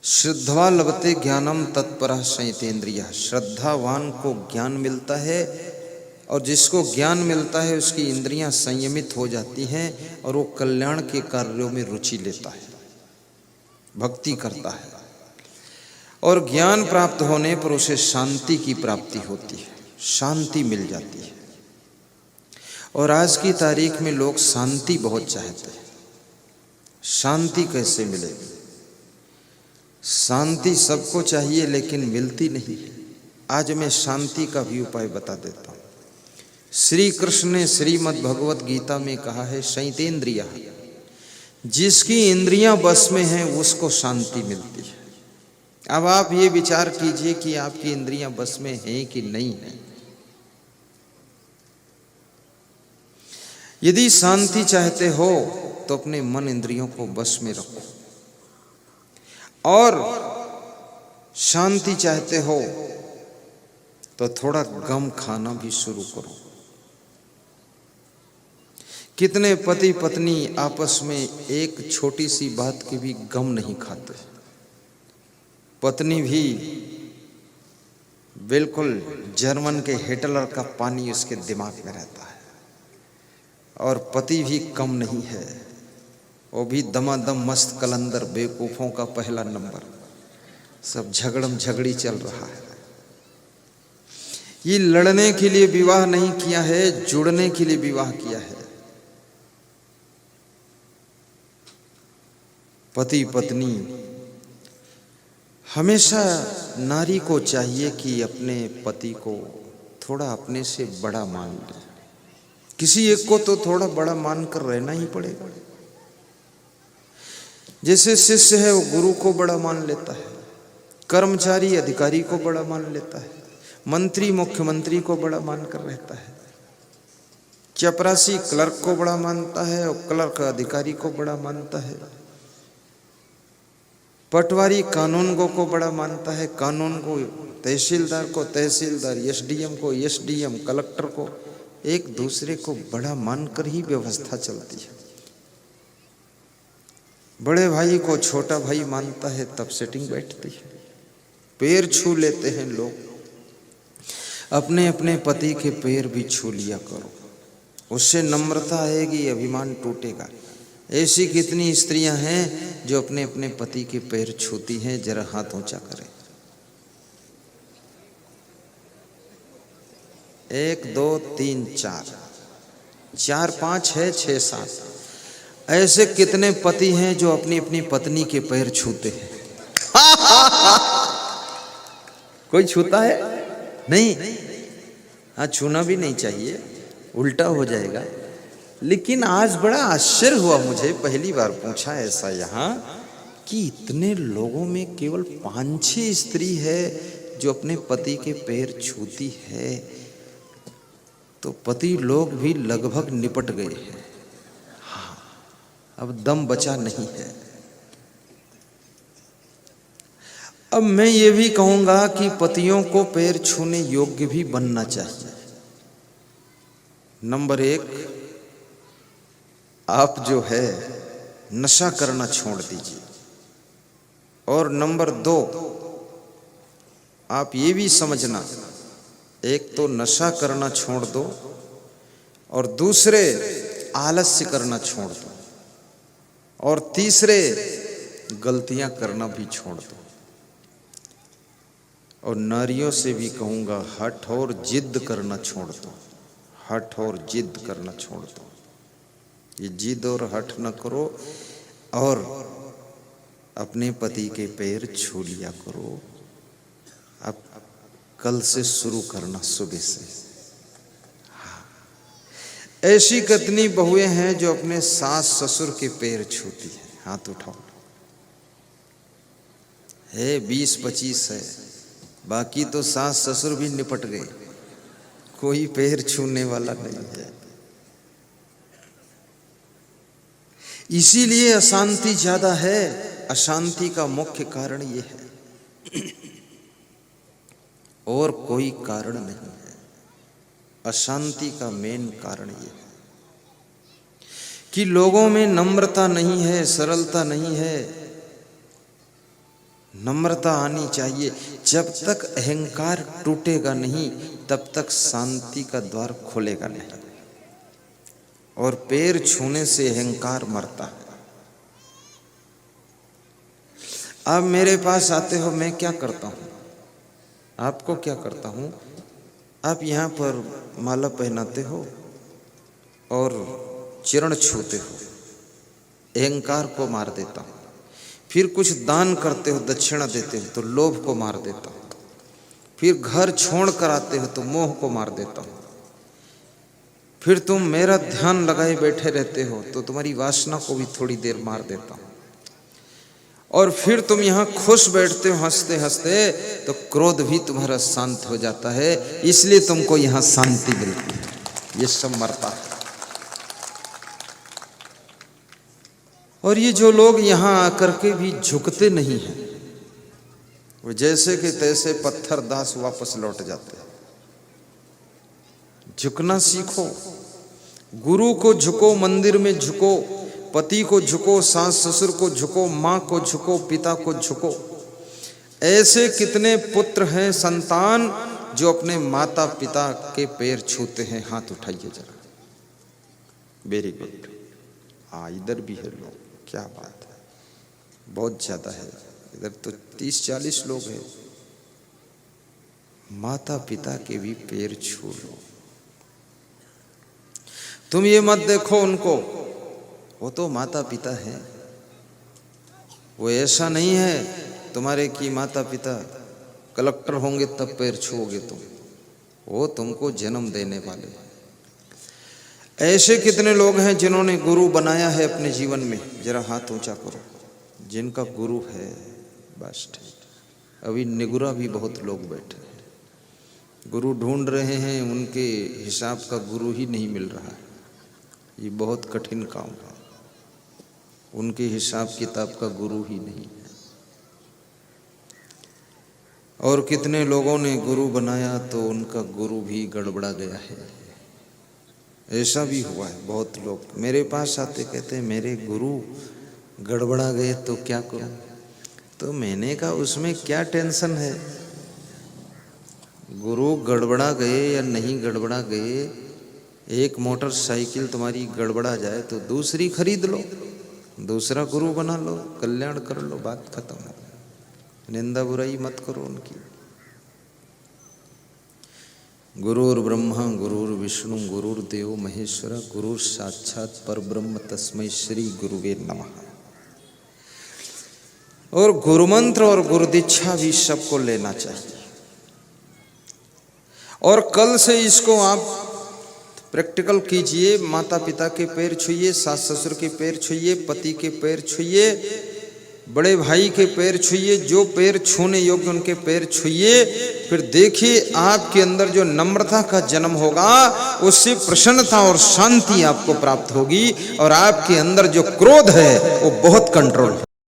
श्रद्धा लभते ज्ञानम तत्परः संयतेन्द्रियः। श्रद्धावान को ज्ञान मिलता है और जिसको ज्ञान मिलता है उसकी इंद्रियां संयमित हो जाती हैं और वो कल्याण के कार्यों में रुचि लेता है, भक्ति करता है। और ज्ञान प्राप्त होने पर उसे शांति की प्राप्ति होती है, शांति मिल जाती है। और आज की तारीख में लोग शांति बहुत चाहते हैं। शांति कैसे मिलेगी? शांति सबको चाहिए लेकिन मिलती नहीं है। आज मैं शांति का भी उपाय बता देता हूँ। श्री कृष्ण ने श्रीमद् भगवत गीता में कहा है संयतेन्द्रियः, जिसकी इंद्रियां बस में हैं उसको शांति मिलती है। अब आप ये विचार कीजिए कि आपकी इंद्रियां बस में हैं कि नहीं है। यदि शांति चाहते हो तो अपने मन इंद्रियों को बस में रखो, और शांति चाहते हो तो थोड़ा गम खाना भी शुरू करो। कितने पति पत्नी आपस में एक छोटी सी बात की भी गम नहीं खाते। पत्नी भी बिल्कुल जर्मन के हिटलर का पानी उसके दिमाग में रहता है, और पति भी कम नहीं है, वो भी दमादम मस्त कलंदर, बेवकूफों का पहला नंबर। सब झगड़म झगड़ी चल रहा है। ये लड़ने के लिए विवाह नहीं किया है, जुड़ने के लिए विवाह किया है। पति पत्नी हमेशा नारी को चाहिए कि अपने पति को थोड़ा अपने से बड़ा मान ले। किसी एक को तो थोड़ा बड़ा मानकर रहना ही पड़ेगा। जैसे शिष्य है वो गुरु को बड़ा मान लेता है, कर्मचारी अधिकारी को बड़ा मान लेता है, मंत्री मुख्यमंत्री को बड़ा मानकर रहता है, चपरासी क्लर्क को बड़ा मानता है और क्लर्क अधिकारी को बड़ा मानता है, पटवारी कानून को बड़ा मानता है, कानून को तहसीलदार को तहसीलदार, एसडीएम को एसडीएम, कलेक्टर को, एक दूसरे को बड़ा मानकर ही व्यवस्था चलती है। बड़े भाई को छोटा भाई मानता है तब सेटिंग बैठती है। पैर छू लेते हैं लोग। अपने अपने पति के पैर भी छू लिया करो, उससे नम्रता आएगी, अभिमान टूटेगा। ऐसी कितनी स्त्रियां हैं जो अपने अपने पति के पैर छूती हैं? जरा हाथ ऊंचा करें। 1 2 3 4 4 5 है 6 7। ऐसे कितने पति हैं जो अपनी अपनी पत्नी के पैर छूते हैं? कोई छूता है? नहीं। हाँ, छूना भी नहीं चाहिए, उल्टा हो जाएगा। लेकिन आज बड़ा आश्चर्य हुआ मुझे, पहली बार पूछा ऐसा यहाँ, कि इतने लोगों में केवल 5-6 स्त्री है जो अपने पति के पैर छूती है। तो पति लोग भी लगभग निपट गए हैं। हाँ, अब दम बचा नहीं है। अब मैं ये भी कहूंगा कि पतियों को पैर छूने योग्य भी बनना चाहिए। नंबर 1, आप जो है नशा करना छोड़ दीजिए। और नंबर 2, आप ये भी समझना, एक तो नशा करना छोड़ दो और दूसरे आलस्य करना छोड़ दो, और तीसरे गलतियां करना भी छोड़ दो। और नारियों से भी कहूंगा, हठ और जिद करना छोड़ दो। हठ और जिद करना छोड़ दो। ये जिद और हठ न करो और अपने पति के पैर छू लिया करो। अब कल से शुरू करना, सुबह से। हाँ। ऐसी कितनी बहुएं हैं जो अपने सास ससुर के पैर छूती हैं? हाथ उठाओ। है 20-25 है, बाकी तो सास ससुर भी निपट गए, कोई पैर छूने वाला नहीं है। इसीलिए अशांति ज्यादा है। अशांति का मुख्य कारण ये है, और कोई कारण नहीं है। अशांति का मेन कारण ये है कि लोगों में नम्रता नहीं है, सरलता नहीं है। नम्रता आनी चाहिए। जब तक अहंकार टूटेगा नहीं तब तक शांति का द्वार खोलेगा नहीं। और पैर छूने से अहंकार मरता है। आप मेरे पास आते हो, मैं क्या करता हूँ आपको, क्या करता हूँ, आप यहाँ पर माला पहनाते हो और चरण छूते हो, अहंकार को मार देता हूँ। फिर कुछ दान करते हो, दक्षिणा देते हो तो लोभ को मार देता हूँ। फिर घर छोड़ कर आते हो तो मोह को मार देता हूँ। फिर तुम मेरा ध्यान लगाए बैठे रहते हो तो तुम्हारी वासना को भी थोड़ी देर मार देता हूँ। और फिर तुम यहाँ खुश बैठते हो हंसते हंसते तो क्रोध भी तुम्हारा शांत हो जाता है, इसलिए तुमको यहाँ शांति मिलती है। ये सब मरता है। और ये जो लोग यहाँ आकर के भी झुकते नहीं हैं, वो जैसे कि तैसे पत्थर दास वापस लौट जाते हैं। झुकना सीखो, गुरु को झुको, मंदिर में झुको, पति को झुको, सास ससुर को झुको, माँ को झुको, पिता को झुको। ऐसे कितने पुत्र हैं, संतान जो अपने माता पिता के पैर छूते हैं? हाथ उठाइए जरा। Very good. हाँ, इधर भी है लोग, क्या बात है, बहुत ज्यादा है। इधर तो 30-40 लोग हैं। माता पिता के भी पैर छू लो। तुम ये मत देखो उनको, वो तो माता पिता हैं। वो ऐसा नहीं है तुम्हारे कि माता पिता कलेक्टर होंगे तब पैर छूओगे तुम, वो तुमको जन्म देने वाले। ऐसे कितने लोग हैं जिन्होंने गुरु बनाया है अपने जीवन में? जरा हाथ ऊंचा करो जिनका गुरु है। बस ठीक। अभी निगुरा भी बहुत लोग बैठे हैं, गुरु ढूंढ रहे हैं, उनके हिसाब का गुरु ही नहीं मिल रहा है। ये बहुत कठिन काम है। उनके हिसाब किताब का गुरु ही नहीं है। और कितने लोगों ने गुरु बनाया तो उनका गुरु भी गड़बड़ा गया है। ऐसा भी हुआ है। बहुत लोग मेरे पास आते कहते हैं मेरे गुरु गड़बड़ा गए तो क्या करूं? तो मैंने कहा उसमें क्या टेंशन है? गुरु गड़बड़ा गए या नहीं गड़बड़ा गए, एक मोटरसाइकिल तुम्हारी गड़बड़ा जाए तो दूसरी खरीद लो, दूसरा गुरु बना लो, कल्याण कर लो, बात खत्म हो। निंदा बुराई मत करो उनकी। गुरुर् ब्रह्मा गुरुर्विष्णु गुरुर्देव महेश्वर गुरुर साक्षात परब्रह्म तस्मै श्री गुरुवे नमः। और गुरु मंत्र और गुरु दीक्षा भी सबको लेना चाहिए। और कल से इसको आप प्रैक्टिकल कीजिए। माता पिता के पैर छुइए, सास ससुर के पैर छुइए, पति के पैर छुइए, बड़े भाई के पैर छुइए, जो पैर छूने योग्य उनके पैर छुइए। फिर देखिए आपके अंदर जो नम्रता का जन्म होगा उससे प्रसन्नता और शांति आपको प्राप्त होगी और आपके अंदर जो क्रोध है वो बहुत कंट्रोल